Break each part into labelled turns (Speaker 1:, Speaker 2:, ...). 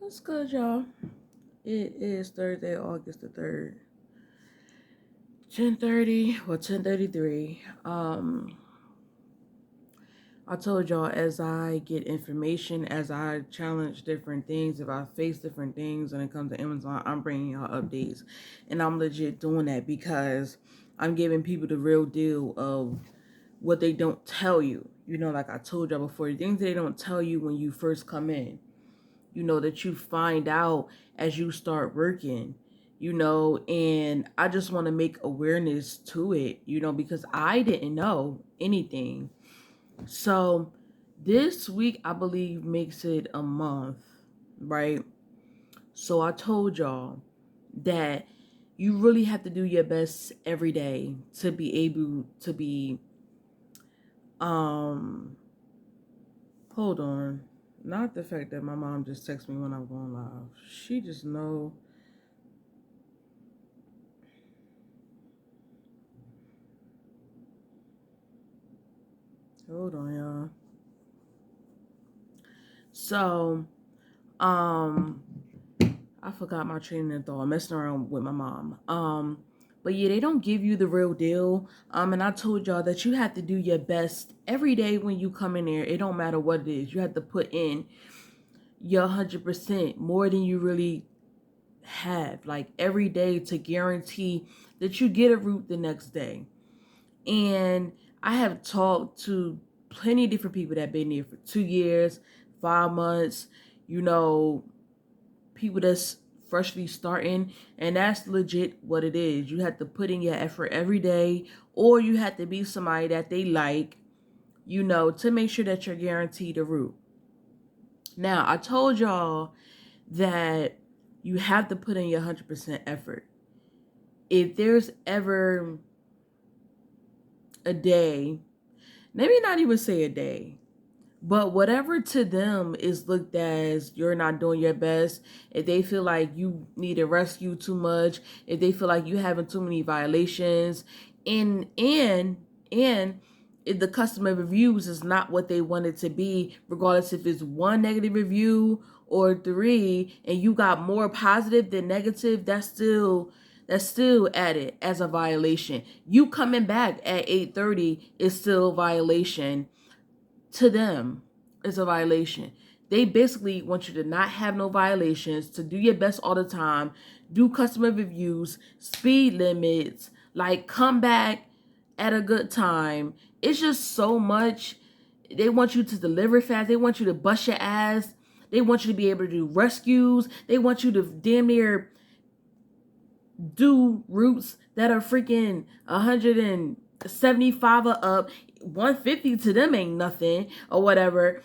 Speaker 1: What's good, y'all? It is Thursday, August the 3rd. 10:30 or 10:33. I told y'all as I get information, as I challenge different things, if I face different things when it comes to Amazon, I'm bringing y'all updates. And I'm legit doing that because I'm giving people the real deal of what they don't tell you. Like I told y'all before, things they don't tell you when you first come in. That you find out as you start working, and I just want to make awareness to it, because I didn't know anything. So this week, I believe, makes it a month, right? So I told y'all that you really have to do your best every day to be able to be, hold on. Not the fact that my mom just texted me when I'm going live. She just know. Hold on, y'all. So, I forgot my train of thought. I'm messing around with my mom. But yeah, they don't give you the real deal. And I told y'all that you have to do your best every day when you come in there. It don't matter what it is. You have to put in your 100% more than you really have, like every day, to guarantee that you get a route the next day. And I have talked to plenty of different people that have been there for 2 years, 5 months, people that's freshly starting, and that's legit what it is. You have to put in your effort every day, or you have to be somebody that they like, to make sure that you're guaranteed a route. Now, I told y'all that you have to put in your 100% effort. If there's ever a day, maybe not even say a day, but whatever to them is looked as you're not doing your best, if they feel like you need a rescue too much, if they feel like you having too many violations, and if the customer reviews is not what they want it to be, regardless if it's one negative review or three, and you got more positive than negative, that's still added as a violation. You coming back at 8:30 is still a violation. To them, it's a violation. They basically want you to not have no violations, to do your best all the time, do customer reviews, speed limits, like come back at a good time. It's just so much. They want you to deliver fast. They want you to bust your ass. They want you to be able to do rescues. They want you to damn near do routes that are freaking 175 or up. 150 to them ain't nothing or whatever.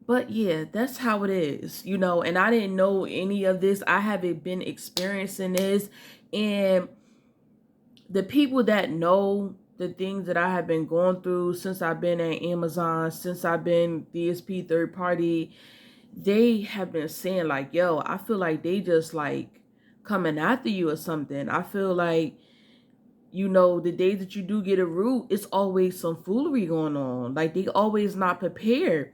Speaker 1: But yeah, that's how it is, and I didn't know any of this. I haven't been experiencing this. And the people that know the things that I have been going through since I've been at Amazon, since I've been DSP third party, they have been saying like, yo, I feel like they just like coming after you or something. I feel like, the days that you do get a route, it's always some foolery going on. Like they always not prepared.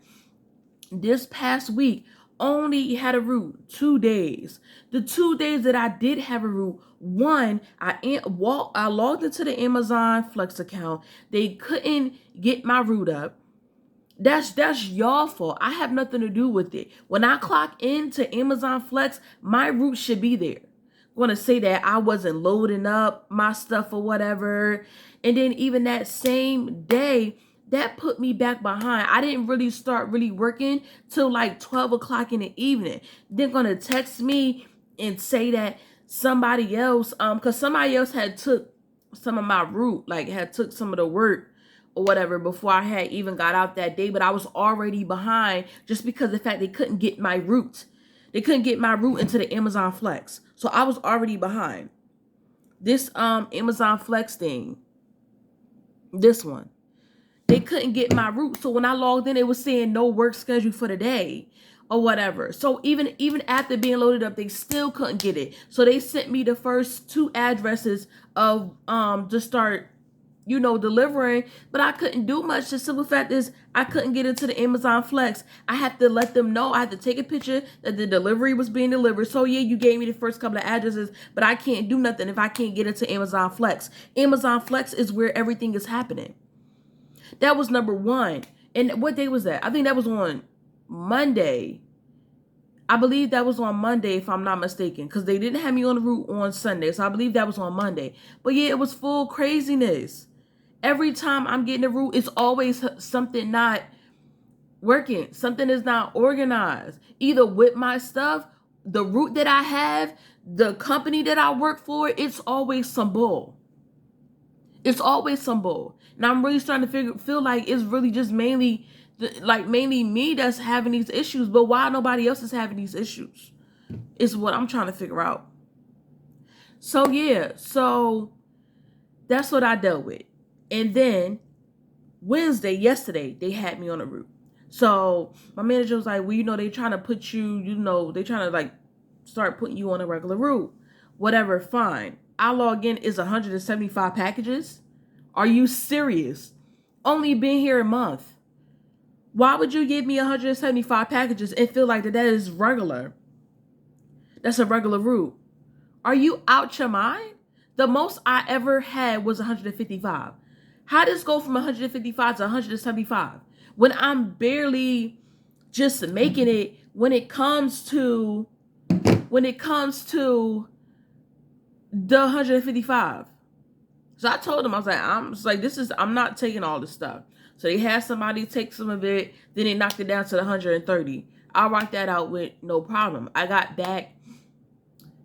Speaker 1: This past week, only had a route 2 days. The 2 days that I did have a route, one, I logged into the Amazon Flex account. They couldn't get my route up. That's y'all fault. I have nothing to do with it. When I clock into Amazon Flex, my route should be there. I'm gonna say that I wasn't loading up my stuff or whatever. And then even that same day, that put me back behind. I didn't really start really working till like 12 o'clock in the evening. They're gonna text me and say that somebody else, because somebody else had took some of my route, like had took some of the work or whatever before I had even got out that day, but I was already behind just because of the fact they couldn't get my route. They couldn't get my route into the Amazon Flex. So I was already behind. This Amazon Flex thing, this one, they couldn't get my route. So when I logged in, it was saying no work schedule for the day or whatever. So even after being loaded up, they still couldn't get it. So they sent me the first two addresses of to start delivering, but I couldn't do much. The simple fact is I couldn't get into the Amazon Flex. I had to let them know. I had to take a picture that the delivery was being delivered. So yeah, you gave me the first couple of addresses, but I can't do nothing if I can't get into Amazon Flex. Amazon Flex is where everything is happening. That was number one. And what day was that? I think that was on Monday. I believe that was on Monday, if I'm not mistaken, because they didn't have me on the route on Sunday. So I believe that was on Monday. But yeah, it was full craziness. Every time I'm getting a route, it's always something not working. Something is not organized. Either with my stuff, the route that I have, the company that I work for, it's always some bull. It's always some bull. And I'm really starting to feel like it's really just mainly me that's having these issues. But why nobody else is having these issues is what I'm trying to figure out. So yeah, that's what I dealt with. And then yesterday, they had me on a route. So my manager was like, well, they trying to put you, they trying to start putting you on a regular route. Whatever, fine. I log in, is 175 packages. Are you serious? Only been here a month. Why would you give me 175 packages and feel like that is regular? That's a regular route. Are you out your mind? The most I ever had was 155. How does this go from 155 to 175 when I'm barely just making it when it comes to the 155? So I told them, I was like, I'm not taking all this stuff. So they had somebody take some of it, then they knocked it down to the 130. I rocked that out with no problem. I got back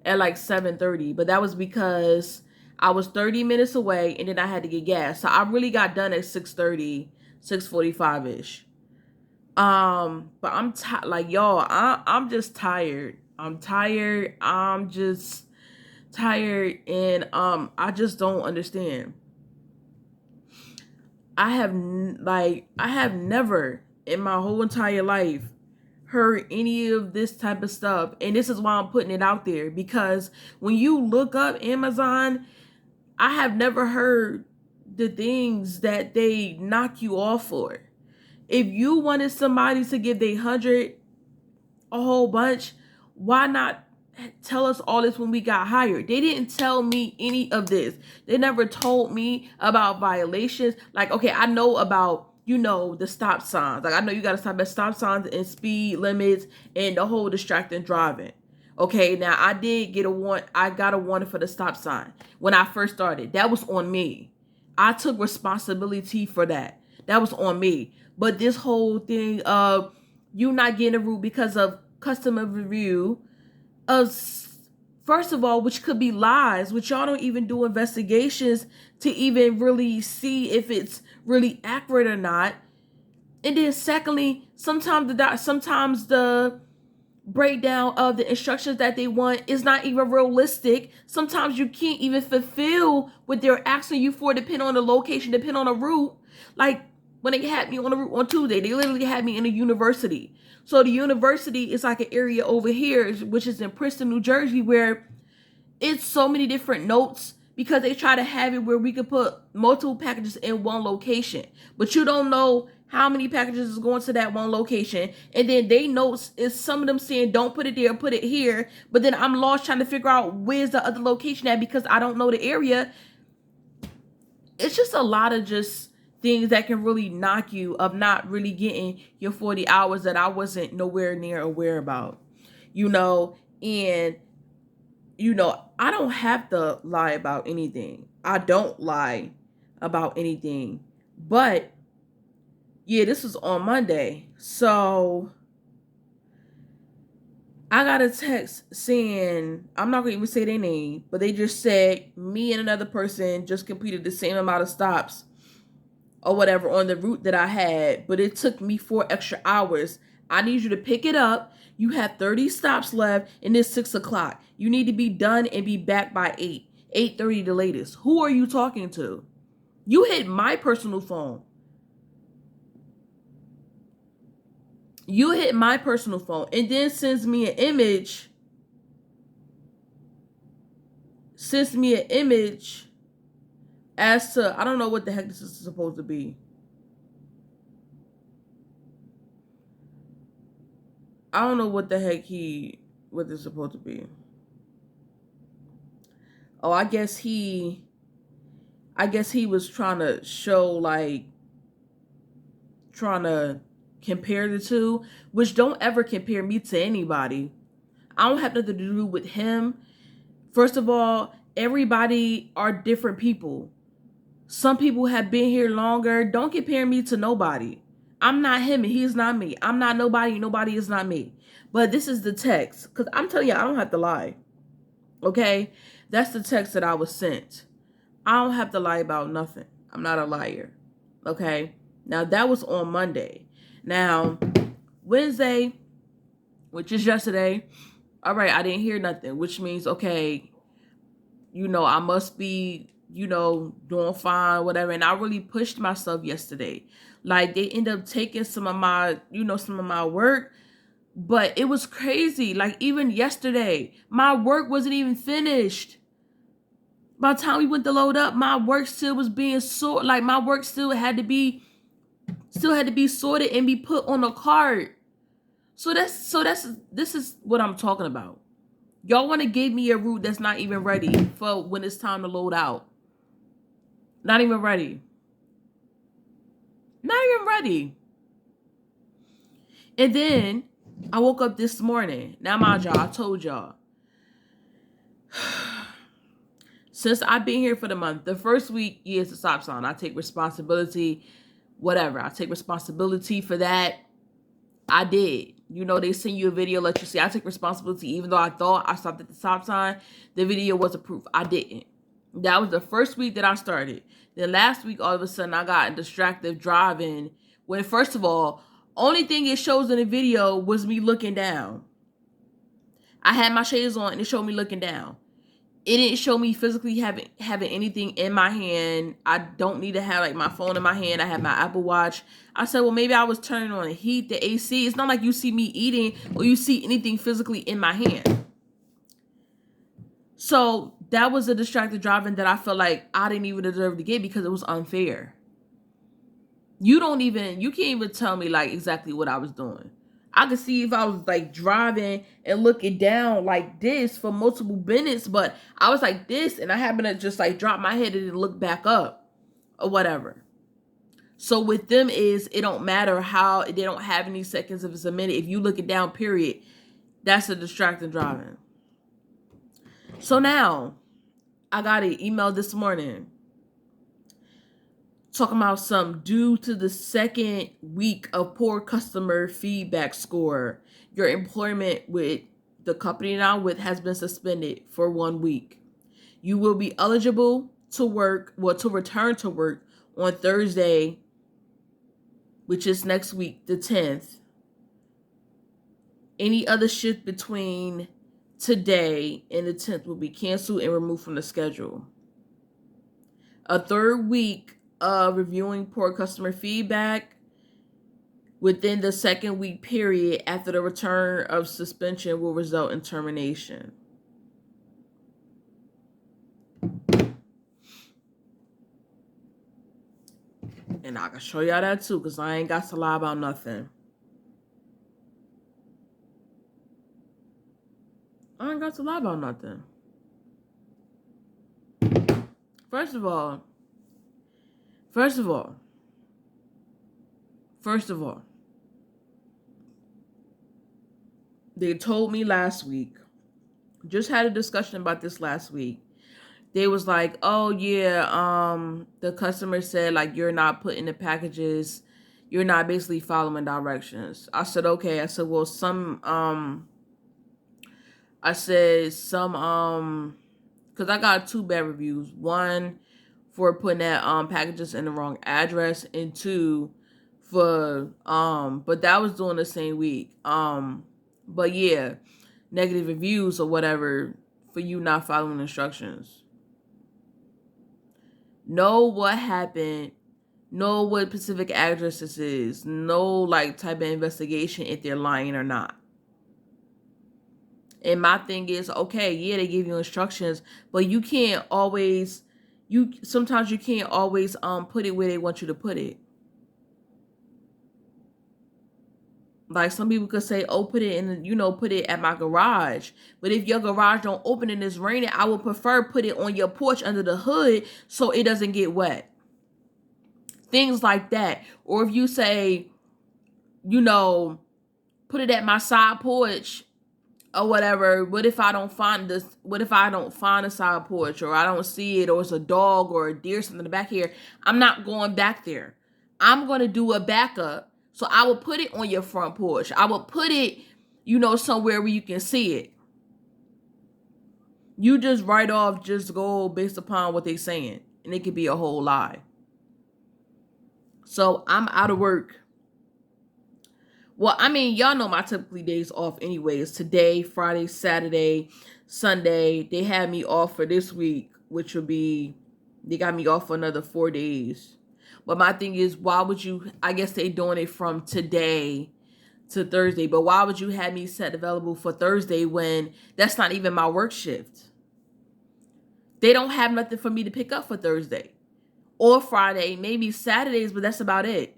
Speaker 1: at 7:30, but that was because I was 30 minutes away and then I had to get gas. So I really got done at 6:30, 6:45-ish. But I'm y'all, I'm just tired. I'm tired. I'm just tired, and I just don't understand. I have never in my whole entire life heard any of this type of stuff, and this is why I'm putting it out there, because when you look up Amazon, I have never heard the things that they knock you off for. If you wanted somebody to give they 100 a whole bunch, why not tell us all this when we got hired? They didn't tell me any of this. They never told me about violations. Okay, I know about, the stop signs. I know you got to stop at stop signs and speed limits and the whole distracting driving. Okay, now I did get I got a warning for the stop sign when I first started. That was on me. I took responsibility for that. That was on me. But this whole thing of you not getting a route because of customer review, first of all, which could be lies, which y'all don't even do investigations to even really see if it's really accurate or not. And then secondly, sometimes the breakdown of the instructions that they want is not even realistic. Sometimes you can't even fulfill what they're asking you for, depending on the location, depending on the route. When they had me on the route on Tuesday, they literally had me in a university. So the university is an area over here, which is in Princeton, New Jersey, where it's so many different notes because they try to have it where we could put multiple packages in one location. But you don't know how many packages is going to that one location. And then they notes is some of them saying, don't put it there, put it here. But then I'm lost trying to figure out where's the other location at because I don't know the area. It's just a lot of just things that can really knock you of not really getting your 40 hours that I wasn't nowhere near aware about, and, I don't have to lie about anything. I don't lie about anything, but yeah, this was on Monday. So I got a text saying, I'm not going to even say their name, but they just said me and another person just completed the same amount of stops or whatever on the route that I had, but it took me 4 extra hours. I need you to pick it up. You have 30 stops left and it's 6 o'clock. You need to be done and be back by 8:30 the latest. Who are you talking to? You hit my personal phone. You hit my personal phone and then sends me an image. As to, I don't know what the heck this is supposed to be. I don't know what the heck what this is supposed to be. Oh, I guess he was trying to show, like, trying to compare the two, which don't ever compare me to anybody. I don't have nothing to do with him. First of all, everybody are different people. Some people have been here longer. Don't compare me to nobody. I'm not him and he's not me. I'm not nobody. Nobody is not me. But this is the text. Because I'm telling you, I don't have to lie. Okay? That's the text that I was sent. I don't have to lie about nothing. I'm not a liar. Okay? Now, that was on Monday. Now, Wednesday, which is yesterday, all right, I didn't hear nothing, which means, okay, I must be, doing fine, whatever. And I really pushed myself yesterday. Like, they ended up taking some of my work, but it was crazy. Like, even yesterday, my work wasn't even finished. By the time we went to load up, my work still was being sorted. Like, my work still had to be sorted and be put on a cart. So this is what I'm talking about. Y'all want to give me a route that's not even ready for when it's time to load out. Not even ready. Not even ready. And then I woke up this morning. Now, mind y'all, I told y'all. Since I've been here for the month, the first week, it's a stop sign. I take responsibility, whatever. I take responsibility for that. I did. They send you a video, let you see. I take responsibility, even though I thought I stopped at the stop sign. The video was approved. I didn't. That was the first week that I started. Then last week, all of a sudden, I got distracted driving. When, first of all, only thing it shows in the video was me looking down. I had my shades on, and it showed me looking down. It didn't show me physically having anything in my hand. I don't need to have, like, my phone in my hand. I have my Apple Watch. I said, well, maybe I was turning on the heat, the AC. It's not like you see me eating or you see anything physically in my hand. So that was a distracted driving that I felt like I didn't even deserve to get because it was unfair. You can't even tell me, like, exactly what I was doing. I could see if I was, like, driving and looking down like this for multiple minutes, but I was like this and I happened to just, like, drop my head and look back up or whatever. So with them it don't matter how they don't have any seconds if it's a minute. If you look it down, period, that's a distracted driving. So now I got an email this morning talking about due to the second week of poor customer feedback score, your employment with the company now with has been suspended for 1 week. You will be eligible to return to work on Thursday, which is next week, the 10th. Any other shift between today and the 10th will be canceled and removed from the schedule. A third week of reviewing poor customer feedback within the second week period after the return of suspension will result in termination. And I can show y'all that too, because I ain't got to lie about nothing. I ain't got to lie about nothing. First of all, they told me last week, just had a discussion about this last week. They was like, oh yeah, the customer said, like, you're not putting the packages, you're not basically following directions. I said, okay. I said, well, because I got 2 bad reviews. One for putting that packages in the wrong address, and 2 for but that was during the same week. But yeah, negative reviews or whatever for you not following instructions. Know what happened, know what specific address this is, know, like, type of investigation if they're lying or not. And my thing is, okay, yeah, they give you instructions, but you can't always Sometimes you can't always put it where they want you to put it. Like some people could say, "Oh, put it in, put it at my garage." But if your garage don't open and it's raining, I would prefer put it on your porch under the hood so it doesn't get wet. Things like that. Or if you say, you know, put it at my side porch or whatever. What if I don't find this? What if I don't find a side porch, or I don't see it, or it's a dog or a deer something in the back here? I'm not going back there. I'm going to do a backup. So I will put it on your front porch. I will put it, somewhere where you can see it. You just write off, just go based upon what they're saying. And it could be a whole lie. So I'm out of work. Well, I mean, y'all know my typically days off anyways. Today, Friday, Saturday, Sunday. They had me off for this week, which will be, they got me off for another 4 days. But my thing is, why would you, I guess they doing it from today to Thursday, but why would you have me set available for Thursday when that's not even my work shift? They don't have nothing for me to pick up for Thursday or Friday, maybe Saturdays, but that's about it.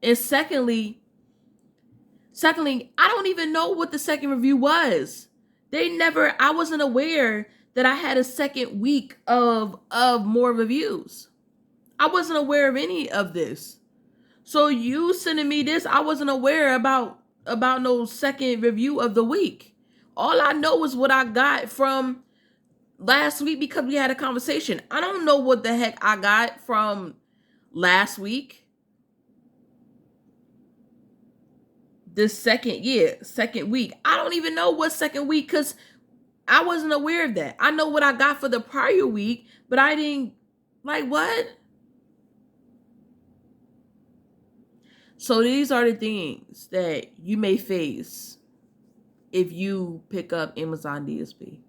Speaker 1: And secondly, I don't even know what the second review was. I wasn't aware that I had a second week of more reviews. I wasn't aware of any of this. So you sending me this, I wasn't aware about no second review of the week. All I know is what I got from last week because we had a conversation. I don't know what the heck I got from last week. The second week. I don't even know what second week because I wasn't aware of that. I know what I got for the prior week, but I didn't, like, what? So these are the things that you may face if you pick up Amazon DSP.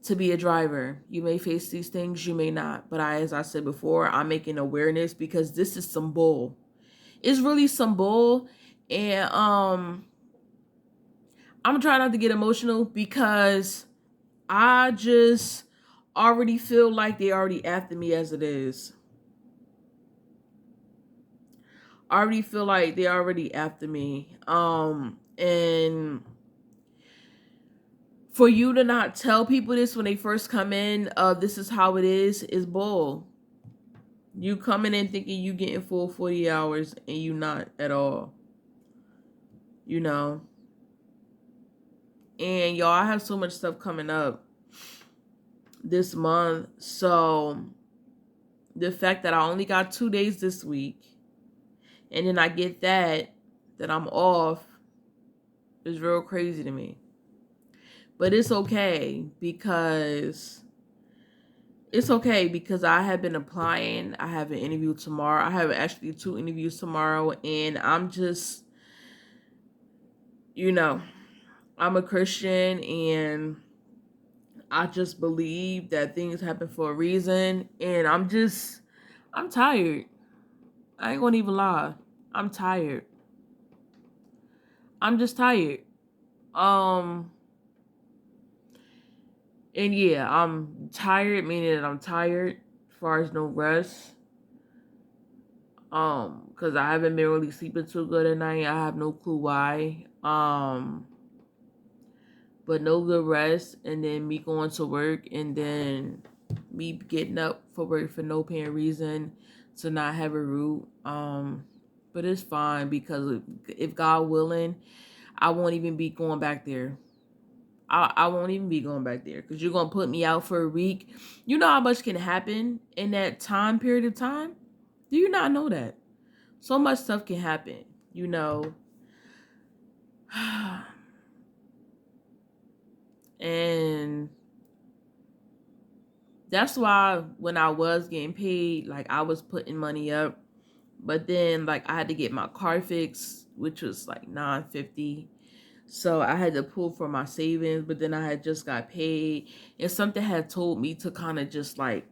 Speaker 1: To be a driver, you may face these things, you may not. But as I said before, I'm making awareness because this is some bull. It's really some bull. And I'm trying not to get emotional because I just already feel like they already after me as it is. I already feel like they already after me. And for you to not tell people this when they first come in, this is how it is bull. You coming in thinking you getting full 40 hours and you not at all. And y'all, I have so much stuff coming up this month. So the fact that I only got 2 days this week and then I get that I'm off is real crazy to me. But it's okay because I have been applying. I have an interview tomorrow. I have actually 2 interviews tomorrow, and I'm just, I'm a Christian and I just believe that things happen for a reason, and I'm tired. I ain't gonna even lie. I'm tired. I'm just tired. And yeah, I'm tired, meaning that I'm tired as far as no rest. Because I haven't been really sleeping too good at night. I have no clue why. But no good rest, and then me going to work, and then me getting up for work for no apparent reason to not have a route. But it's fine because if God willing, I won't even be going back there. I won't even be going back there because you're going to put me out for a week. You know how much can happen in that time period of time? Do you not know that? So much stuff can happen, And that's why when I was getting paid, like I was putting money up. But then like I had to get my car fixed, which was like $950. So I had to pull from my savings, but then I had just got paid. And something had told me to kind of just like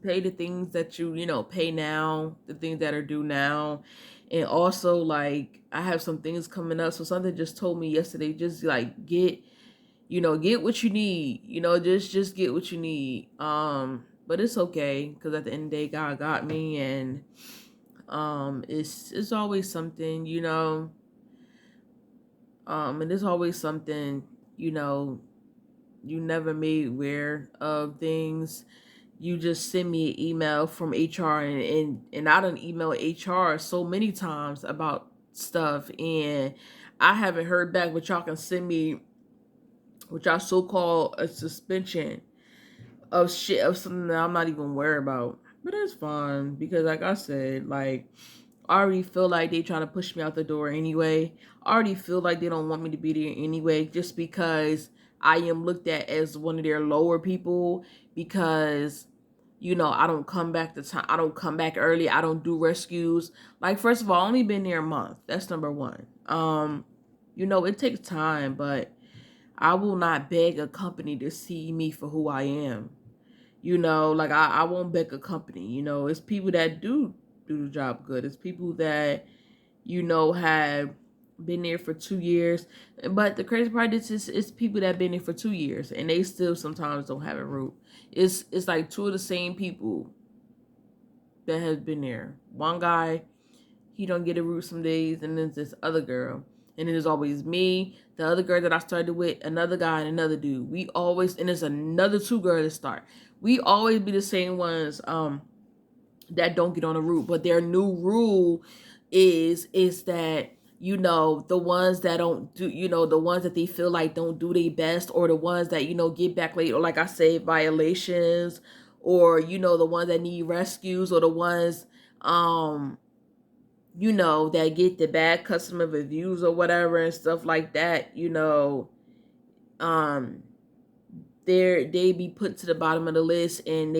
Speaker 1: pay the things that you pay now, the things that are due now. And also like I have some things coming up. So something just told me yesterday, just like get, Get what you need. Just get what you need. But it's okay, because at the end of the day, God got me, and it's always something, and there's always something, you never made aware of things. You just send me an email from HR, and I done email HR so many times about stuff, and I haven't heard back, but y'all can send me, which I so called a suspension of something that I'm not even worried about. But it's fine, because like I said, like, I already feel like they trying to push me out the door anyway. I already feel like they don't want me to be there anyway, just because I am looked at as one of their lower people, because I don't come back to time. I don't come back early. I don't do rescues. Like, first of all, I only been there a month. That's number one. It takes time, but I will not beg a company to see me for who I am. Like, I won't beg a company. It's people that do the job good. It's people that, have been there for 2 years. But the crazy part is, it's people that been there for 2 years, and they still sometimes don't have a route. It's like two of the same people that has been there. One guy, he don't get a route some days, and then this other girl. And then there's always me, the other girl that I started with, another guy, and another dude. We always, and there's another two girls that start. We always be the same ones that don't get on a route. But their new rule is that, the ones that don't do, the ones that they feel like don't do their best, or the ones that, get back late, or like I say, violations, or, the ones that need rescues, or the ones, that get the bad customer reviews or whatever and stuff like that, um, they be put to the bottom of the list, and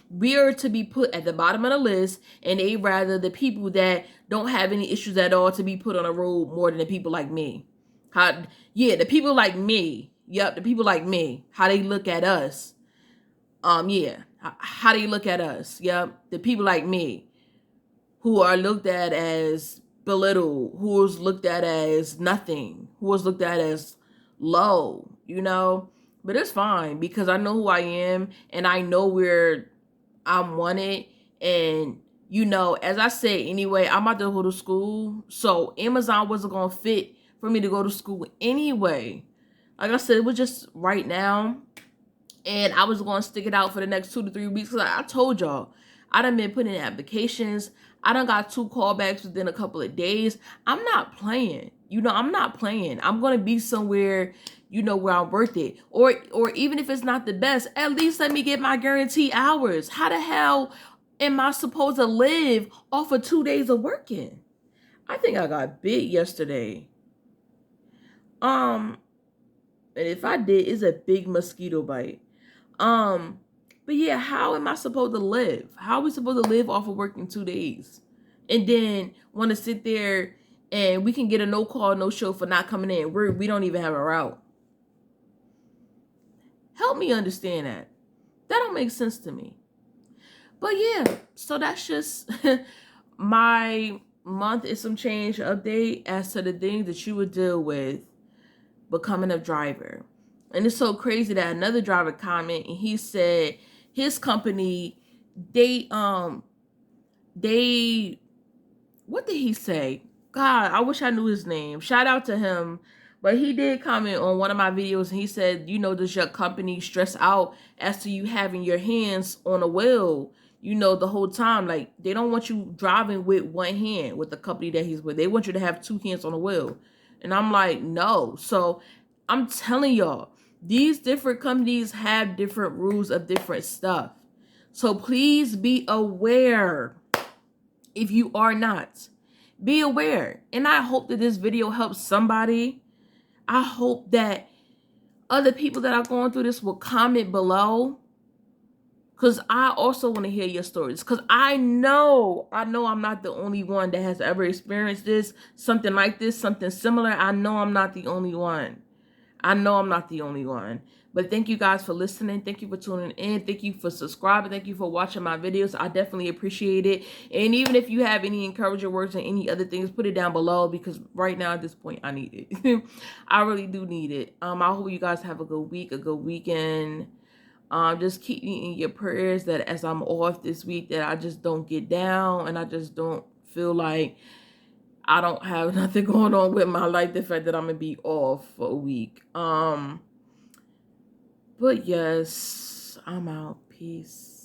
Speaker 1: we are to be put at the bottom of the list, and they rather the people that don't have any issues at all to be put on a road more than the people like me. The people like me. Yep, the people like me. How they look at us. How they look at us. Yep, the people like me, who are looked at as belittled, who is looked at as nothing, who is looked at as low, But it's fine, because I know who I am, and I know where I'm wanted. And, as I said, anyway, I'm about to go to school. So Amazon wasn't going to fit for me to go to school anyway. Like I said, it was just right now. And I was going to stick it out for the next 2 to 3 weeks. Because I told y'all, I done been putting in applications. I done got 2 callbacks within a couple of days. I'm not playing. I'm not playing. I'm going to be somewhere, where I'm worth it. Or even if it's not the best, at least let me get my guaranteed hours. How the hell am I supposed to live off of 2 days of working? I think I got bit yesterday. And if I did, it's a big mosquito bite. But yeah, how am I supposed to live? How are we supposed to live off of working 2 days? And then want to sit there and we can get a no call, no show for not coming in. We don't even have a route. Help me understand that. That don't make sense to me. But yeah, so that's just my month is some change update as to the things that you would deal with becoming a driver. And it's so crazy that another driver commented, and he said his company, they what did he say? God, I wish I knew his name. Shout out to him. But he did comment on one of my videos, and he said, does your company stress out as to you having your hands on a wheel, the whole time? Like, they don't want you driving with one hand with the company that he's with. They want you to have 2 hands on the wheel. And I'm like, no. So I'm telling y'all, these different companies have different rules of different stuff. So please be aware. If you are not, be aware. And I hope that this video helps somebody. I hope that other people that are going through this will comment below, because I also want to hear your stories. Because I know I'm not the only one that has ever experienced this, something like this, something similar. I know I'm not the only one. I know I'm not the only one. But thank you guys for listening. Thank you for tuning in. Thank you for subscribing. Thank you for watching my videos. I definitely appreciate it. And even if you have any encouraging words and any other things, put it down below, because right now at this point I need it. I really do need it. I hope you guys have a good week, a good weekend. Just keep me in your prayers that as I'm off this week, that I just don't get down and I just don't feel like I don't have nothing going on with my life. The fact that I'm gonna be off for a week. But yes, I'm out. Peace.